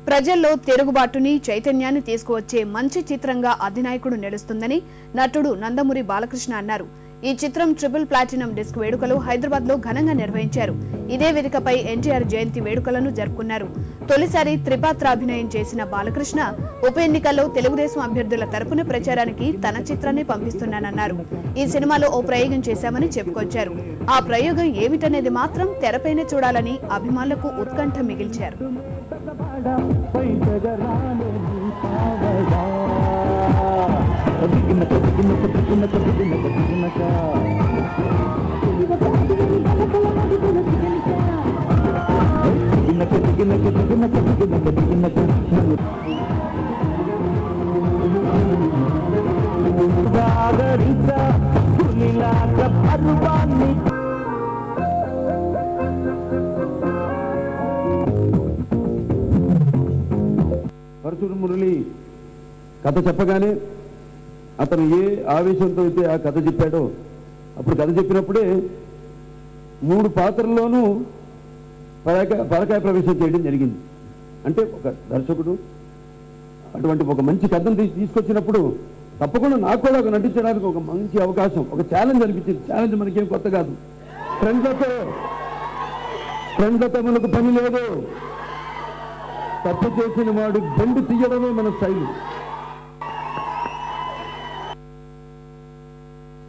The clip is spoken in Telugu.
ప్రజల్లో తిరుగుబాటుని చైతన్యాన్ని తీసుకువచ్చే మంచి చిత్రంగా అధినాయకుడు నిలుస్తుందని నటుడు నందమూరి బాలకృష్ణ అన్నారు. ఈ చిత్రం ట్రిపుల్ ప్లాటినం డిస్క్ వేడుకలు హైదరాబాద్ లో ఘనంగా నిర్వహించారు. ఇదే వేదికపై ఎన్టీఆర్ జయంతి వేడుకలను జరుపుకున్నారు. తొలిసారి త్రిపాత్రాభినయం చేసిన బాలకృష్ణ ఉప ఎన్నికల్లో తెలుగుదేశం అభ్యర్థుల తరపున ప్రచారానికి తన చిత్రాన్ని పంపిస్తున్నానన్నారు. ఈ సినిమాలో ఓ ప్రయోగం చేశామని చెప్పుకొచ్చారు. ఆ ప్రయోగం ఏమిటనేది మాత్రం తెరపైనే చూడాలని అభిమానులకు ఉత్కంఠ మిగిల్చారు. పరశుడు మురళి కథ చెప్పగానే అతను ఏ ఆవేశంతో అయితే ఆ కథ చెప్పాడో అప్పుడు కథ చెప్పినప్పుడే 3 పాత్రల్లోనూ పరకాయ ప్రవేశం చేయడం జరిగింది. అంటే ఒక దర్శకుడు అటువంటి ఒక మంచి కథను తీసుకొచ్చినప్పుడు తప్పకుండా నాకు కూడా ఒక నటించడానికి ఒక మంచి అవకాశం, ఒక ఛాలెంజ్ అనిపించింది. ఛాలెంజ్ మనకేం కొత్త కాదు. ఫ్రెండ్లతో మనకు పని లేదు. తప్పు చేసిన వాడు బెండు తీయడమే మన శైలి.